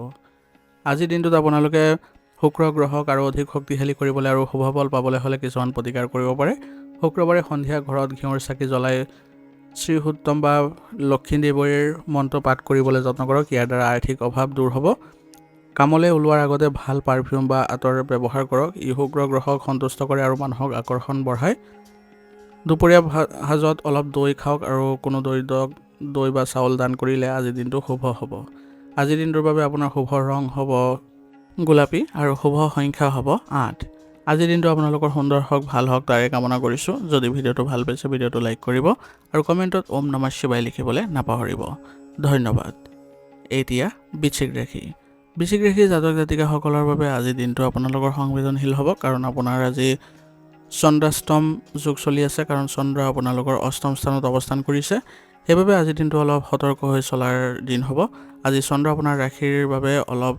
আজিৰ দিনটোত আপোনালোকে শুক্ৰ গ্ৰহক আৰু অধিক শক্তিশালী কৰিবলৈ আৰু শুভ ফল পাবলৈ হ'লে কিছুমান প্ৰতিকাৰ কৰিব পাৰে। শুক্ৰবাৰে সন্ধিয়া ঘৰত ঘিউৰ চাকি জ্বলাই শ্ৰীসূত্তম বা লক্ষ্মী দেৱীৰ মন্ত্ৰ পাঠ কৰিবলৈ যত্ন কৰক। ইয়াৰ দ্বাৰা আৰ্থিক অভাৱ দূৰ হ'ব। কামলৈ ওলোৱাৰ আগতে ভাল পাৰফিউম বা আঁতৰ ব্যৱহাৰ কৰক। ই শুক্ৰ গ্ৰহক সন্তুষ্ট কৰে আৰু মানুহক আকৰ্ষণ বঢ়ায়। দুপৰীয়া সাজত অলপ দৈ খাওক আৰু কোনো দৰিদ্ৰক দৈ বা চাউল দান কৰিলে আজিৰ দিনটো শুভ হ'ব। আজিৰ দিনটোৰ বাবে আপোনাৰ শুভ ৰং হ'ব গোলাপী আৰু শুভ সংখ্যা হ'ব 8। আজিৰ দিনটো আপোনালোকৰ সুন্দৰ হওক, ভাল হওক তাৰে কামনা কৰিছোঁ। যদি ভিডিঅ'টো ভাল পাইছে ভিডিঅ'টো লাইক কৰিব আৰু কমেণ্টত ওম নমঃ শিৱায় লিখিবলৈ নাপাহৰিব। ধন্যবাদ। এতিয়া বৃশ্চিক ৰাশি। বৃশ্চিক ৰাশিৰ জাতক জাতিকাসকলৰ বাবে আজিৰ দিনটো আপোনালোকৰ সংবেদনশীল হ'ব, কাৰণ আপোনাৰ আজি চন্দ্ৰাষ্টম যুগ চলি আছে, কাৰণ চন্দ্ৰ আপোনালোকৰ অষ্টম স্থানত অৱস্থান কৰিছে। সেইবাবে আজিৰ দিনটো অলপ সতৰ্ক হৈ চলাৰ দিন হ'ব। আজি চন্দ্ৰ আপোনাৰ ৰাশিৰ বাবে অলপ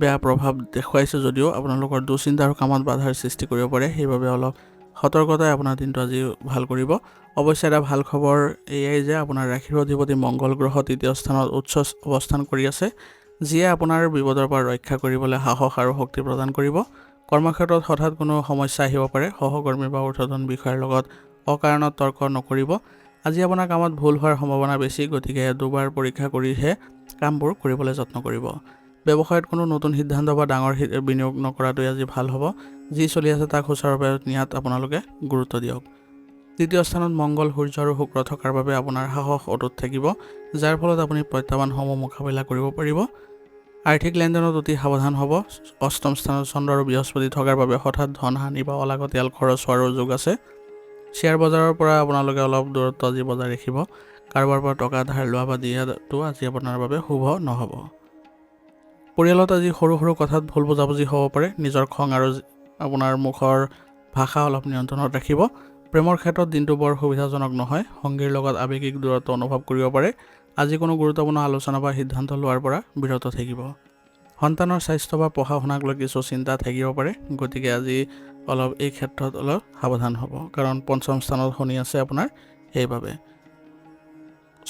বেয়া প্ৰভাৱ দেখুৱাইছে যদিও আপোনালোকৰ দুশ্চিন্তা আৰু কামত বাধাৰ সৃষ্টি কৰিব পাৰে। সেইবাবে অলপ সতৰ্কতাই আপোনাৰ দিনটো আজি ভাল কৰিব। অৱশ্যে এটা ভাল খবৰ এয়াই যে আপোনাৰ ৰাশিৰ অধিপতি মংগল গ্ৰহ তৃতীয় স্থানত উচ্চ অৱস্থান কৰি আছে, যিয়ে আপোনাৰ বিপদৰ পৰা ৰক্ষা কৰিবলৈ সাহস আৰু শক্তি প্ৰদান কৰিব। কৰ্মক্ষেত্ৰত হঠাৎ কোনো সমস্যা আহিব পাৰে। সহকৰ্মী বা ঊৰ্ধ্বতন বিষয়াৰ লগত অকাৰণত তৰ্ক নকৰিব। আজি আপোনাৰ কামত ভুল হোৱাৰ সম্ভাৱনা বেছি, গতিকে দুবাৰ পৰীক্ষা কৰিহে কামবোৰ কৰিবলৈ যত্ন কৰিব। ব্যৱসায়ত কোনো নতুন সিদ্ধান্ত বা ডাঙৰ বিনিয়োগ নকৰাটোৱে আজি ভাল হ'ব। যি চলি আছে তাক সুচাৰুৰূপে নিয়াত আপোনালোকে গুৰুত্ব দিয়ক। তৃতীয় স্থানত মংগল, সূৰ্য আৰু শুক্ৰ থকাৰ বাবে আপোনাৰ সাহস অটুট থাকিব, যাৰ ফলত আপুনি প্ৰত্যাহ্বানসমূহ মোকাবিলা কৰিব পাৰিব। আৰ্থিক লেনদেনত অতি সাৱধান হ'ব। অষ্টম স্থানত চন্দ্ৰ আৰু বৃহস্পতি থকাৰ বাবে হঠাৎ ধন হানি বা অলাগতিয়াল খৰচ হোৱাৰো যোগ আছে। শ্বেয়াৰ বজাৰৰ পৰা আপোনালোকে অলপ দূৰত্ব আজি বজাই ৰাখিব। কাৰোবাৰ পৰা টকা ধাৰ লোৱা বা দিয়াটো আজি আপোনাৰ বাবে শুভ নহ'ব। পৰিয়ালত আজি সৰু সৰু কথাত ভুল বুজাবুজি হ'ব পাৰে। নিজৰ খং আৰু আপোনাৰ মুখৰ ভাষা অলপ নিয়ন্ত্ৰণত ৰাখিব। প্ৰেমৰ ক্ষেত্ৰত দিনটো বৰ সুবিধাজনক নহয়। সংগীৰ লগত আৱেগিক দূৰত্ব অনুভৱ কৰিব পাৰে। আজি কোনো গুৰুত্বপূৰ্ণ আলোচনা বা সিদ্ধান্ত লোৱাৰ পৰা বিৰত থাকিব। সন্তানৰ স্বাস্থ্য বা পঢ়া শুনাক লৈ কিছু চিন্তা থাকিব পাৰে, গতিকে আজি অলপ এই ক্ষেত্ৰত অলপ সাৱধান হ'ব, কাৰণ পঞ্চম স্থানত শনি আছে আপোনাৰ। সেইবাবে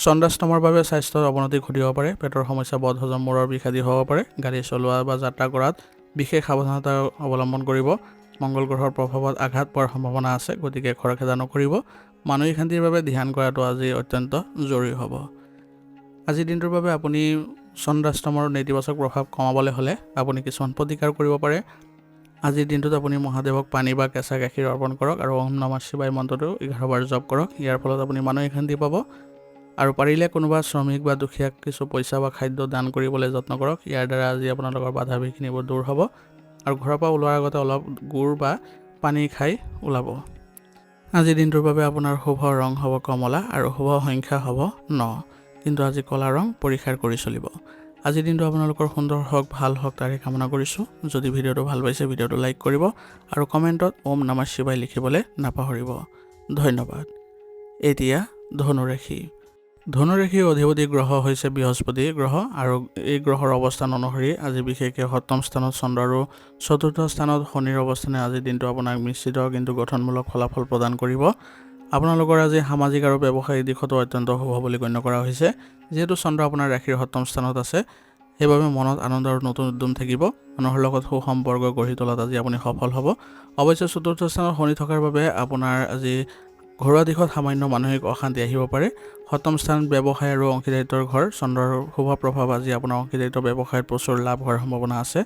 চন্দ্ৰাষ্টমৰ বাবে স্বাস্থ্যৰ অৱনতি ঘটিব পাৰে। পেটৰ সমস্যা, বদহজম, মূৰৰ বিষ আদি হ'ব পাৰে। গাড়ী চলোৱা বা যাত্ৰা কৰাত বিশেষ সাৱধানতা অৱলম্বন কৰিব। মংগল গ্ৰহৰ প্ৰভাৱত আঘাত পোৱাৰ সম্ভাৱনা আছে, গতিকে খৰখেদা নকৰিব। মানসিক শান্তিৰ বাবে ধ্যান কৰাটো আজি অত্যন্ত জৰুৰী হ'ব। আজিৰ দিনটোৰ বাবে আপুনি চন্দ্ৰাষ্টমৰ নেতিবাচক প্ৰভাৱ কমাবলৈ হ'লে আপুনি কিছুমান প্ৰতিকাৰ কৰিব পাৰে। আজিৰ দিনটোত আপুনি মহাদেৱক পানী বা কেঁচা গাখীৰ অৰ্পণ কৰক আৰু ওম নমঃ শিৱায় মন্ত্ৰটো 11 বাৰ জপ কৰক। ইয়াৰ ফলত আপুনি মানসিক শান্তি পাব। আৰু পাৰিলে কোনোবা শ্ৰমিক বা দুখীয়াক কিছু পইচা বা খাদ্য দান কৰিবলৈ যত্ন কৰক। ইয়াৰ দ্বাৰা আজি আপোনালোকৰ বাধা বিঘিনিবোৰ দূৰ হ'ব। আৰু ঘৰৰ পৰা ওলোৱাৰ আগতে অলপ গুড় বা পানী খাই ওলাব। আজিৰ দিনটোৰ বাবে আপোনাৰ শুভ ৰং হ'ব কমলা আৰু শুভ সংখ্যা হ'ব 9, কিন্তু আজি ক'লা ৰং পৰিহাৰ কৰি চলিব। আজিৰ দিনটো আপোনালোকৰ সুন্দৰ হওক, ভাল হওক তাৰে কামনা কৰিছোঁ। যদি ভিডিঅ'টো ভাল পাইছে ভিডিঅ'টো লাইক কৰিব আৰু কমেণ্টত ওম নমঃ শিৱায় লিখিবলৈ নাপাহৰিব। ধন্যবাদ। এতিয়া ধনু ৰাশি। ধনু ৰাশিৰ অধিপতি গ্ৰহ হৈছে বৃহস্পতি গ্ৰহ আৰু এই গ্ৰহৰ অৱস্থান অনুসৰি আজি বিশেষকৈ সপ্তম স্থানত চন্দ্ৰ আৰু চতুৰ্থ স্থানত শনিৰ অৱস্থানে আজিৰ দিনটো আপোনাক মিশ্ৰিত কিন্তু গঠনমূলক ফলাফল প্ৰদান কৰিব। আপোনালোকৰ আজি সামাজিক আৰু ব্যৱসায়িক দিশতো অত্যন্ত শুভ বুলি গণ্য কৰা হৈছে। যিহেতু চন্দ্ৰ আপোনাৰ ৰাশিৰ সপ্তম স্থানত আছে, সেইবাবে মনত আনন্দ আৰু নতুন উদ্যম থাকিব। মানুহৰ লগত সুসম্পৰ্ক গঢ়ি তোলাত আজি আপুনি সফল হ'ব। অৱশ্যে চতুৰ্থ স্থানত শনি থকাৰ বাবে আপোনাৰ আজি ঘৰুৱা দিশত সামান্য মানসিক অশান্তি আহিব পাৰে। সপ্তম স্থান ব্যৱসায় আৰু অংশীদাৰিত্বৰ ঘৰ। চন্দ্ৰৰ শুভ প্ৰভাৱ আজি আপোনাৰ অংশীদাৰিত্ব ব্যৱসায়ত প্ৰচুৰ লাভ হোৱাৰ সম্ভাৱনা আছে।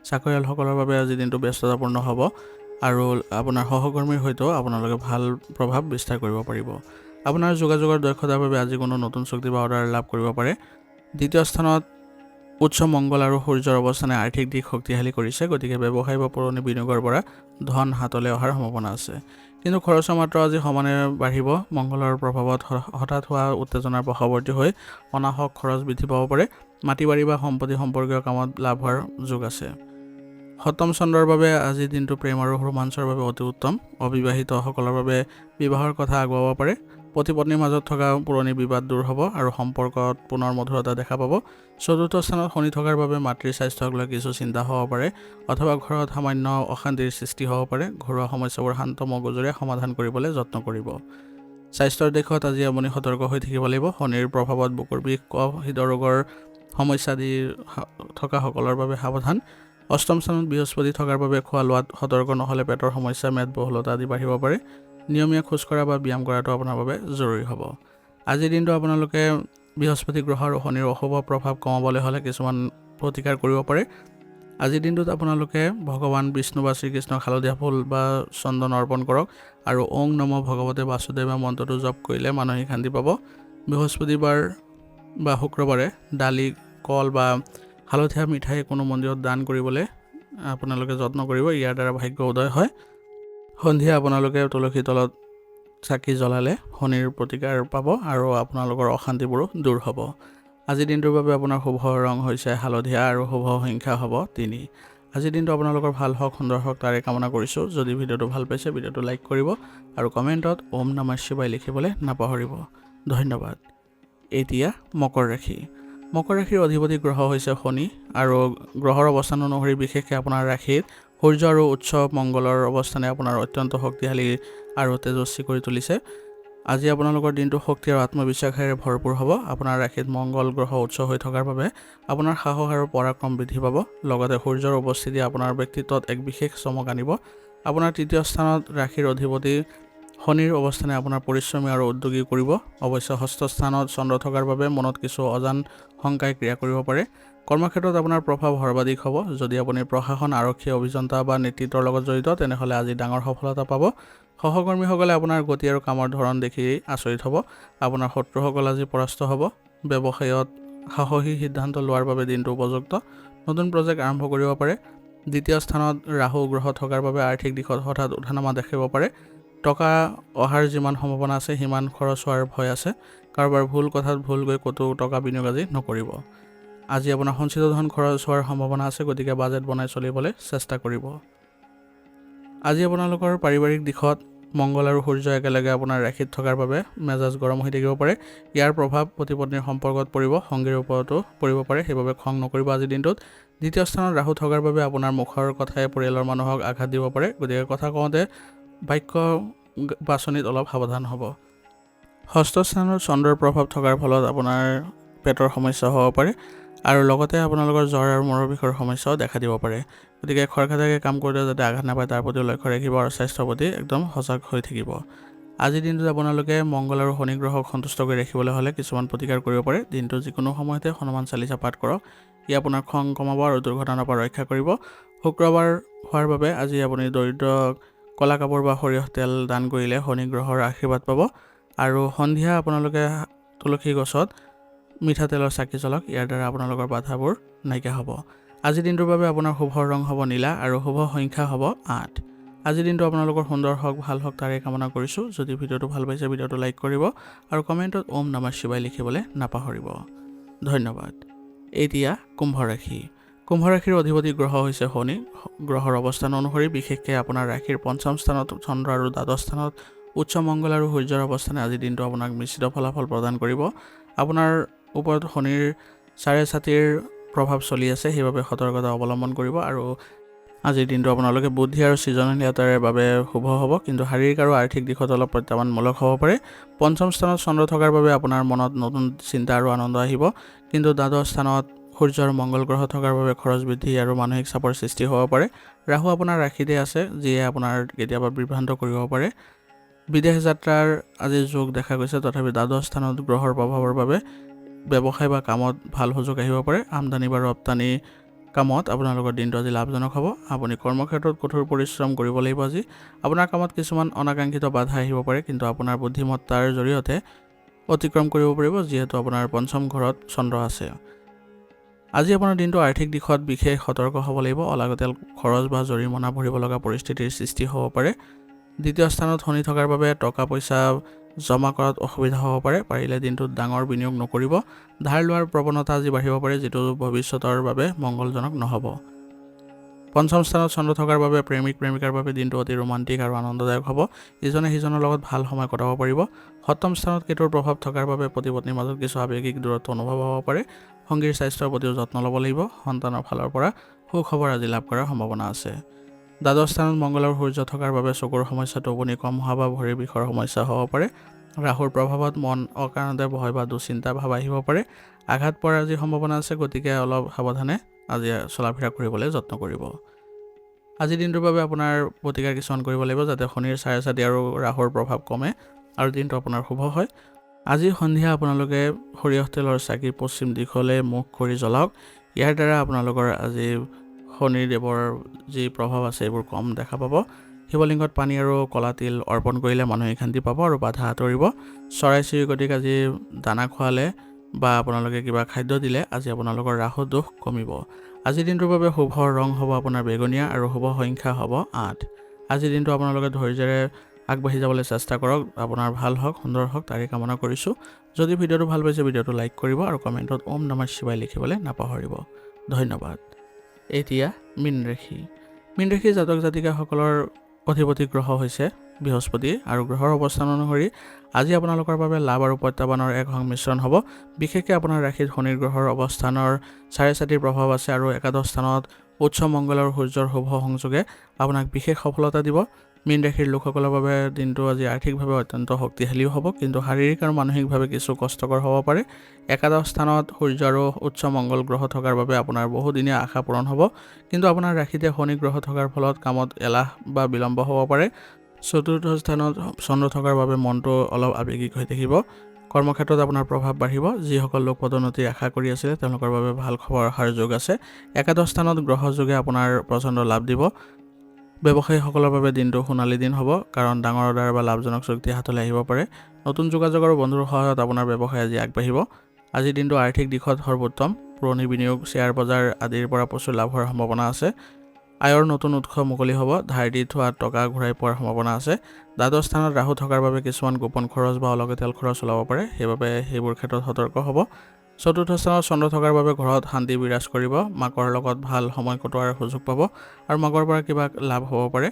চাকৰিয়ালসকলৰ বাবে আজি দিনটো ব্যস্ততাপূৰ্ণ হ'ব আৰু আপোনাৰ সহকৰ্মীৰ সৈতেও আপোনালোকে ভাল প্ৰভাৱ বিস্তাৰ কৰিব পাৰিব। আপোনাৰ যোগাযোগৰ দক্ষতাৰ বাবে আজি কোনো নতুন চুক্তি বা অৰ্ডাৰ লাভ কৰিব পাৰে। দ্বিতীয় স্থানত উচ্চ মংগল আৰু সূৰ্যৰ অৱস্থানে আৰ্থিক দিশ শক্তিশালী কৰিছে, গতিকে ব্যৱসায় বা পুৰণি বিনিয়োগৰ পৰা ধন হাতলৈ অহাৰ সম্ভাৱনা আছে। কিন্তু খৰচৰ মাত্ৰা আজি সমানে বাঢ়িব। মংগলৰ প্ৰভাৱত হঠাৎ হোৱা উত্তেজনাৰ বশৱৰ্তী হৈ অনাহক খৰচ বৃদ্ধি পাব পাৰে। মাটি বাৰী বা সম্পত্তি সম্পৰ্কীয় কামত লাভ হোৱাৰ যোগ আছে। সপ্তম চন্দ্ৰৰ বাবে আজিৰ দিনটো প্ৰেম আৰু ৰোমাঞ্চৰ বাবে অতি উত্তম। অবিবাহিতসকলৰ বাবে বিবাহৰ কথা আগুৱাব পাৰে। পতি পত্নীৰ মাজত থকা পুৰণি বিবাদ দূৰ হ'ব আৰু সম্পৰ্কত পুনৰ মধুৰতা দেখা পাব। চতুৰ্থ স্থানত শনি থকাৰ বাবে মাতৃৰ স্বাস্থ্যক লৈ কিছু চিন্তা হ'ব পাৰে অথবা ঘৰত সামান্য অশান্তিৰ সৃষ্টি হ'ব পাৰে। ঘৰুৱা সমস্যাবোৰ শান্ত মগজুৰে সমাধান কৰিবলৈ যত্ন কৰিব। স্বাস্থ্যৰ দিশত আজি আপুনি সতৰ্ক হৈ থাকিব লাগিব। শনিৰ প্ৰভাৱত বুকুৰ বিষ, কফ, হৃদৰোগৰ সমস্যা আদি থকাসকলৰ বাবে সাৱধান। অষ্টম স্থানত বৃহস্পতি থকাৰ বাবে খোৱা লোৱাত সতৰ্ক নহ'লে পেটৰ সমস্যা, মেদবহুলতা আদি বাঢ়িব পাৰে। নিয়মীয়া খোজকঢ়া বা ব্যায়াম কৰাটো আপোনাৰ বাবে জৰুৰী হ'ব। আজিৰ দিনটো আপোনালোকে বৃহস্পতি গ্ৰহ আৰু শনিৰ অশুভ প্ৰভাৱ কমাবলৈ হ'লে কিছুমান প্ৰতিকাৰ কৰিব পাৰে। আজিৰ দিনটোত আপোনালোকে ভগৱান বিষ্ণু বা শ্ৰীকৃষ্ণক হালধীয়া ফুল বা চন্দন অৰ্পণ কৰক আৰু ওং নমঃ ভগৱতে বাসুদেৱা মন্ত্ৰটো জপ কৰিলে মানসিক শান্তি পাব। বৃহস্পতিবাৰ বা শুক্ৰবাৰে দালি, কল বা হালধীয়া মিঠাই কোনো মন্দিৰত দান কৰিবলৈ আপোনালোকে যত্ন কৰিব। ইয়াৰ দ্বাৰা ভাগ্য উদয় হয়। সন্ধিয়া আপোনালোকে তুলসী তলত চাকি জ্বলালে শনিৰ প্ৰতিকাৰ পাব আৰু আপোনালোকৰ অশান্তিবোৰো দূৰ হ'ব। আজিৰ দিনটোৰ বাবে আপোনাৰ শুভ ৰং হৈছে হালধীয়া আৰু শুভ সংখ্যা হ'ব 3। আজিৰ দিনটো আপোনালোকৰ ভাল হওক, সুন্দৰ হওক তাৰে কামনা কৰিছোঁ। যদি ভিডিঅ'টো ভাল পাইছে ভিডিঅ'টো লাইক কৰিব আৰু কমেণ্টত ওম নমঃ শিৱায় লিখিবলৈ নাপাহৰিব। ধন্যবাদ। এতিয়া মকৰ ৰাশি। মকৰ ৰাশিৰ অধিপতি গ্ৰহ হৈছে শনি আৰু গ্ৰহৰ অৱস্থান অনুসৰি বিশেষকৈ আপোনাৰ ৰাশিত সূৰ্য আৰু উচ্চ মংগলৰ অৱস্থানে আপোনাৰ অত্যন্ত শক্তিশালী আৰু তেজস্বী কৰি তুলিছে। আজি আপোনালোকৰ দিনটো শক্তি আৰু আত্মবিশ্বাসেৰে ভৰপূৰ হ'ব। আপোনাৰ ৰাশিত মংগল গ্ৰহ উচ্চ হৈ থকাৰ বাবে আপোনাৰ সাহস আৰু পৰাক্ৰম বৃদ্ধি পাব। লগতে সূৰ্যৰ উপস্থিতি আপোনাৰ ব্যক্তিত্বত এক বিশেষ চমক আনিব। আপোনাৰ তৃতীয় স্থানত ৰাশিৰ অধিপতি শনিৰ অৱস্থানে আপোনাৰ পৰিশ্ৰমী আৰু উদ্যোগী কৰিব। অৱশ্যে ষষ্ঠ স্থানত চন্দ্ৰ থকাৰ বাবে মনত কিছু অজান শংকাই ক্ৰিয়া কৰিব পাৰে। কৰ্মক্ষেত্ৰত আপোনাৰ প্ৰভাৱ সৰ্বাধিক হ'ব। যদি আপুনি প্ৰশাসন, আৰক্ষী, অভিযন্তা বা নেতৃত্বৰ লগত জড়িত তেনেহ'লে আজি ডাঙৰ সফলতা পাব। সহকৰ্মীসকলে আপোনাৰ গতি আৰু কামৰ ধৰণ দেখি আচৰিত হ'ব। আপোনাৰ শত্ৰুসকল আজি পৰাস্ত হ'ব। ব্যৱসায়ত সাহসী সিদ্ধান্ত লোৱাৰ বাবে দিনটো উপযুক্ত। নতুন প্ৰজেক্ট আৰম্ভ কৰিব পাৰে। দ্বিতীয় স্থানত ৰাহু গ্ৰহ থকাৰ বাবে আৰ্থিক দিশত হঠাৎ উঠানামা দেখিব পাৰে। টকা অহাৰ যিমান সম্ভাৱনা আছে সিমান খৰচ হোৱাৰ ভয় আছে। কাৰোবাৰ ভুল কথাত ভুল গৈ ক'তো টকা বিনিয়োগ আজি নকৰিব। আজি আপোনাৰ সঞ্চিত ধন খৰচ হোৱাৰ সম্ভাৱনা আছে, গতিকে বাজেট বনাই চলিবলৈ চেষ্টা কৰিব। আজি আপোনালোকৰ পাৰিবাৰিক দিশত মংগল আৰু সূৰ্য একেলগে আপোনাৰ ৰাশিত থকাৰ বাবে মেজাজ গৰম হৈ থাকিব পাৰে। ইয়াৰ প্ৰভাৱ পতি পত্নীৰ সম্পৰ্কত পৰিব, সংগীৰ ওপৰতো পৰিব পাৰে, সেইবাবে খং নকৰিব আজিৰ দিনটোত। দ্বিতীয় স্থানত ৰাহু থকাৰ বাবে আপোনাৰ মুখৰ কথাই পৰিয়ালৰ মানুহক আঘাত দিব পাৰে, গতিকে কথা কওঁতে বাক্য বাছনিত অলপ সাৱধান হ'ব। ষষ্ঠ স্থানত চন্দ্ৰৰ প্ৰভাৱ থকাৰ ফলত আপোনাৰ পেটৰ সমস্যা হ'ব পাৰে আৰু লগতে আপোনালোকৰ জ্বৰ আৰু মূৰৰ বিষৰ সমস্যাও দেখা দিব পাৰে। গতিকে খৰখেদাকৈ কাম কৰোঁতে যাতে আঘাত নাপায় তাৰ প্ৰতিও লক্ষ্য ৰাখিব আৰু স্বাস্থ্যৰ প্ৰতি একদম সজাগ হৈ থাকিব। আজিৰ দিনটোত আপোনালোকে মংগল আৰু শনি গ্ৰহক সন্তুষ্ট কৰি ৰাখিবলৈ হ'লে কিছুমান প্ৰতিকাৰ কৰিব পাৰে। দিনটো যিকোনো সময়তে হনুমান চালিচা পাঠ কৰক। ই আপোনাৰ খং কমাব আৰু দুৰ্ঘটনাৰ পৰা ৰক্ষা কৰিব। শুক্ৰবাৰ হোৱাৰ বাবে আজি আপুনি দৰিদ্ৰক ক'লা কাপোৰ বা সৰিয়হ তেল দান কৰিলে শনি গ্ৰহৰ আশীৰ্বাদ পাব। আৰু সন্ধিয়া আপোনালোকে তুলসী গছত মিঠাতেলৰ চাকি জ্বলাওক। ইয়াৰ দ্বাৰা আপোনালোকৰ বাধাবোৰ নাইকিয়া হ'ব। আজিৰ দিনটোৰ বাবে আপোনাৰ শুভ ৰং হ'ব নীলা আৰু শুভ সংখ্যা হ'ব 8। আজিৰ দিনটো আপোনালোকৰ সুন্দৰ হওক, ভাল হওক তাৰে কামনা কৰিছোঁ। যদি ভিডিঅ'টো ভাল পাইছে ভিডিঅ'টো লাইক কৰিব আৰু কমেণ্টত ওম নমঃ শিৱায় লিখিবলৈ নাপাহৰিব। ধন্যবাদ। এতিয়া কুম্ভ ৰাশি। কুম্ভ ৰাশিৰ অধিপতি গ্ৰহ হৈছে শনি। গ্ৰহৰ অৱস্থান অনুসৰি বিশেষকৈ আপোনাৰ ৰাশিৰ পঞ্চম স্থানত চন্দ্ৰ আৰু দ্বাদশ স্থানত উচ্চ মংগল আৰু সূৰ্যৰ অৱস্থানে আজিৰ দিনটো আপোনাক মিশ্ৰিত ফলাফল প্ৰদান কৰিব। আপোনাৰ ওপৰত শনিৰ চাৰে ছাতিৰ প্ৰভাৱ চলি আছে, সেইবাবে সতৰ্কতা অৱলম্বন কৰিব। আৰু আজিৰ দিনটো আপোনালোকে বুদ্ধি আৰু সৃজনশীলতাৰ বাবে শুভ হ'ব, কিন্তু শাৰীৰিক আৰু আৰ্থিক দিশত অলপ প্ৰত্যাহ্বানমূলক হ'ব পাৰে। পঞ্চম স্থানত চন্দ্ৰ থকাৰ বাবে আপোনাৰ মনত নতুন চিন্তা আৰু আনন্দ আহিব, কিন্তু দ্বাদশ স্থানত সূৰ্য আৰু মংগল গ্ৰহ থকাৰ বাবে খৰচ বৃদ্ধি আৰু মানসিক চাপৰ সৃষ্টি হ'ব পাৰে। ৰাহু আপোনাৰ ৰাশিতে আছে, যিয়ে আপোনাৰ কেতিয়াবা বিভ্ৰান্ত কৰিব পাৰে। বিদেশ যাত্ৰাৰ আজি যোগ দেখা গৈছে, তথাপি দ্বাদশ স্থানত গ্ৰহৰ প্ৰভাৱৰ বাবে ব্যৱসায় বা কামত ভাল সুযোগ আহিব পাৰে। আমদানি বা ৰপ্তানি কামত আপোনালোকৰ দিনটো আজি লাভজনক হ'ব। আপুনি কৰ্মক্ষেত্ৰত কঠোৰ পৰিশ্ৰম কৰিব লাগিব। আজি আপোনাৰ কামত কিছুমান অনাকাংক্ষিত বাধা আহিব পাৰে, কিন্তু আপোনাৰ বুদ্ধিমত্তাৰ জৰিয়তে অতিক্ৰম কৰিব পাৰিব, যিহেতু আপোনাৰ পঞ্চম ঘৰত চন্দ্ৰ আছে। আজি আপোনাৰ দিনটো আৰ্থিক দিশত বিশেষ সতৰ্ক হ'ব লাগিব। অলাগতিয়াল খৰচ বা জৰিমনা ভৰিব লগা পৰিস্থিতিৰ সৃষ্টি হ'ব পাৰে। দ্বিতীয় স্থানত শনি থকাৰ বাবে টকা পইচা জমা কৰাত অসুবিধা হ'ব পাৰে। পাৰিলে দিনটোত ডাঙৰ বিনিয়োগ নকৰিব। ধাৰ লোৱাৰ প্ৰৱণতা আজি বাঢ়িব পাৰে, যিটো ভৱিষ্যতৰ বাবে মংগলজনক নহ'ব। পঞ্চম স্থানত চন্দ্ৰ থকাৰ বাবে প্ৰেমিক প্ৰেমিকাৰ বাবে দিনটো অতি ৰোমান্টিক আৰু আনন্দদায়ক হ'ব। ইজনে সিজনৰ লগত ভাল সময় কটাব পাৰিব। সপ্তম স্থানত কেতুৰ প্ৰভাৱ থকাৰ বাবে পতি পত্নীৰ মাজত কিছু আৱেগিক দূৰত্ব অনুভৱ হ'ব পাৰে। সংগীৰ স্বাস্থ্যৰ প্ৰতিও যত্ন ল'ব লাগিব। সন্তানৰ ফালৰ পৰা সুখবৰ আজি লাভ কৰাৰ সম্ভাৱনা আছে। দ্বাদশ স্থানত মংগল আৰু সূৰ্য থকাৰ বাবে চকুৰ সমস্যা, টোপনি কম হোৱা বা ভৰিৰ বিষৰ সমস্যা হ'ব পাৰে। ৰাহুৰ প্ৰভাৱত মন অকাৰণতে ভয় বা দুশ্চিন্তা ভাৱ আহিব পাৰে। আঘাত পোৱাৰ আজি সম্ভাৱনা আছে, গতিকে অলপ সাৱধানে আজি চলা ফিৰা কৰিবলৈ যত্ন কৰিব। আজিৰ দিনটোৰ বাবে আপোনাৰ প্ৰতিকাৰ কিছুমান কৰিব লাগিব, যাতে শনিৰ চাৰে ছাতি আৰু ৰাহুৰ প্ৰভাৱ কমে আৰু দিনটো আপোনাৰ শুভ হয়। আজি সন্ধিয়া আপোনালোকে সৰিয়হ তেলৰ চাকি পশ্চিম দিশলৈ মুখ কৰি জ্বলাওক। ইয়াৰ দ্বাৰা আপোনালোকৰ আজি শনিদেৱৰ যি প্ৰভাৱ আছে এইবোৰ কম দেখা পাব। শিৱলিংগত পানী আৰু কলা তিল অৰ্পণ কৰিলে মানসিক শান্তি পাব আৰু বাধা আঁতৰিব। চৰাই চিৰিকটিক আজি দানা খোৱালে বা আপোনালোকে কিবা খাদ্য দিলে আজি আপোনালোকৰ ৰাহু দোষ কমিব। আজিৰ দিনটোৰ বাবে শুভ ৰং হ'ব আপোনাৰ বেঙুনীয়া আৰু শুভ সংখ্যা হ'ব 8। আজিৰ দিনটো আপোনালোকে ধৈৰ্য্যৰে আগবাঢ়ি যাবলৈ চেষ্টা কৰক। আপোনাৰ ভাল হওক, সুন্দৰ হওক, তাৰে কামনা কৰিছোঁ। যদি ভিডিঅ'টো ভাল পাইছে ভিডিঅ'টো লাইক কৰিব আৰু কমেণ্টত ওম নমঃ শিৱায় লিখিবলৈ নাপাহৰিব। ধন্যবাদ। এতিয়া মীন ৰাশি। মীন ৰাশিৰ জাতক জাতিকাসকলৰ অধিপতি গ্ৰহ হৈছে বৃহস্পতি, আৰু গ্ৰহৰ অৱস্থান অনুসৰি আজি আপোনালোকৰ বাবে লাভ আৰু প্ৰত্যাহ্বানৰ এক সংমিশ্ৰণ হ'ব। বিশেষকৈ আপোনাৰ ৰাশিত শনিৰ গ্ৰহৰ অৱস্থানৰ চাৰে ছাতিৰ প্ৰভাৱ আছে, আৰু একাদশ স্থানত উচ্চ মংগল আৰু সূৰ্যৰ শুভ সংযোগে আপোনাক বিশেষ সফলতা দিব। মীন ৰাশিৰ লোকসকলৰ বাবে দিনটো আজি আৰ্থিকভাৱে অত্যন্ত শক্তিশালীও হ'ব, কিন্তু শাৰীৰিক আৰু মানসিকভাৱে কিছু কষ্টকৰ হ'ব পাৰে। একাদশ স্থানত সূৰ্য আৰু উচ্চ মংগল গ্ৰহ থকাৰ বাবে আপোনাৰ বহুদিনীয়া আশা পূৰণ হ'ব, কিন্তু আপোনাৰ ৰাশিতে শনি গ্ৰহ থকাৰ ফলত কামত এলাহ বা বিলম্ব হ'ব পাৰে। চতুৰ্থ স্থানত চন্দ্ৰ থকাৰ বাবে মনটো অলপ আৱেগিক হৈ থাকিব। কৰ্মক্ষেত্ৰত আপোনাৰ প্ৰভাৱ বাঢ়িব। যিসকল লোক পদোন্নতিৰ আশা কৰি আছিলে তেওঁলোকৰ বাবে ভাল খবৰ অহাৰ যোগ আছে। একাদশ স্থানত গ্ৰহ যোগে আপোনাৰ প্ৰচণ্ড লাভ দিব। ব্যৱসায়ীসকলৰ বাবে দিনটো সোণালী দিন হ'ব, কাৰণ ডাঙৰ অৰ্ডাৰ বা লাভজনক চুক্তি হাতলৈ আহিব পাৰে। নতুন যোগাযোগ আৰু বন্ধুৰ সহায়ত আপোনাৰ ব্যৱসায় আজি আগবাঢ়িব। আজিৰ দিনটো আৰ্থিক দিশত সৰ্বোত্তম। পুৰণি বিনিয়োগ, শ্বেয়াৰ বজাৰ আদিৰ পৰা প্ৰচুৰ লাভ হোৱাৰ সম্ভাৱনা আছে। আয়ৰ নতুন উৎস মুকলি হ'ব। ধাৰ দি থোৱা টকা ঘূৰাই পোৱাৰ সম্ভাৱনা আছে। দ্বাদশ স্থানত ৰাহু থকাৰ বাবে কিছুমান গোপন খৰচ বা অলাগতিয়াল খৰচ ওলাব পাৰে, সেইবাবে সেইবোৰ ক্ষেত্ৰত সতৰ্ক হ'ব। চতুৰ্থ স্থানত চন্দ্ৰ থকাৰ বাবে ঘৰত শান্তি বিৰাজ কৰিব। মাকৰ লগত ভাল সময় কটোৱাৰ সুযোগ পাব আৰু মাকৰ পৰা কিবা লাভ হ'ব পাৰে।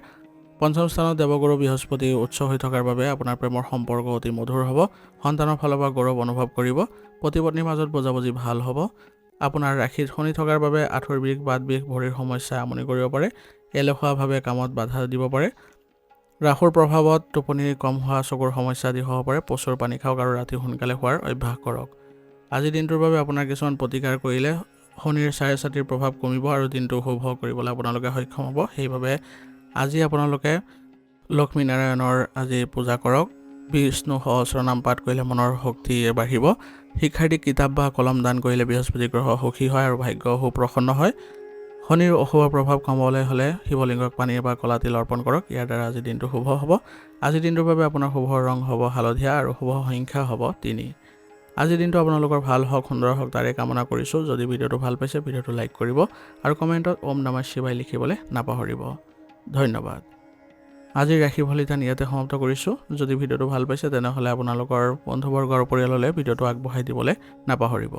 পঞ্চম স্থানত দেৱগুৰু বৃহস্পতি উচ্চ হৈ থকাৰ বাবে আপোনাৰ প্ৰেমৰ সম্পৰ্ক অতি মধুৰ হ'ব। সন্তানৰ ফালৰ পৰা গৌৰৱ অনুভৱ কৰিব। পতি পত্নীৰ মাজত বুজাবুজি ভাল হ'ব। আপোনাৰ ৰাশিত শনি থকাৰ বাবে আঁঠুৰ বিষ, বাত বিষ, ভৰিৰ সমস্যাই আমনি কৰিব পাৰে। এলেহুৱাভাৱে কামত বাধা দিব পাৰে। ৰাহুৰ প্ৰভাৱত টোপনি কম হোৱা, চকুৰ সমস্যা আদি হ'ব পাৰে। প্ৰচুৰ পানী খাওক আৰু ৰাতি সোনকালে শোৱাৰ অভ্যাস কৰক। আজিৰ দিনটোৰ বাবে আপোনাৰ কিছুমান প্ৰতিকাৰ কৰিলে শনিৰ চাৰে ছাতিৰ প্ৰভাৱ কমিব আৰু দিনটো শুভ কৰিবলৈ আপোনালোকে সক্ষম হ'ব। সেইবাবে আজি আপোনালোকে লক্ষ্মীনাৰায়ণৰ আজি পূজা কৰক। বিষ্ণু সহস্ৰনাম পাঠ কৰিলে মনৰ শক্তি বাঢ়িব। শিক্ষাৰ্থীক কিতাপ বা কলম দান কৰিলে বৃহস্পতি গ্ৰহ সুখী হয় আৰু ভাগ্য সুপ্ৰসন্ন হয়। শনিৰ অশুভ প্ৰভাৱ কমাবলৈ হ'লে শিৱলিংগক পানী বা কলা তিল অৰ্পণ কৰক। ইয়াৰ দ্বাৰা আজিৰ দিনটো শুভ হ'ব। আজিৰ দিনটোৰ বাবে আপোনাৰ শুভ ৰং হ'ব হালধীয়া আৰু শুভ সংখ্যা হ'ব 3। আজিৰ দিনটো আপোনালোকৰ ভাল হওক, সুন্দৰ হওক, তাৰে কামনা কৰিছোঁ। যদি ভিডিঅ'টো ভাল পাইছে ভিডিঅ'টো লাইক কৰিব আৰু কমেণ্টত ওম নমঃ শিৱায় লিখিবলৈ নাপাহৰিব। ধন্যবাদ। আজিৰ ৰাশি ফলিতান ইয়াতে সমাপ্ত কৰিছোঁ। যদি ভিডিঅ'টো ভাল পাইছে তেনেহ'লে আপোনালোকৰ বন্ধুবৰ্গ আৰু পৰিয়াললৈ ভিডিঅ'টো আগবঢ়াই দিবলৈ নাপাহৰিব।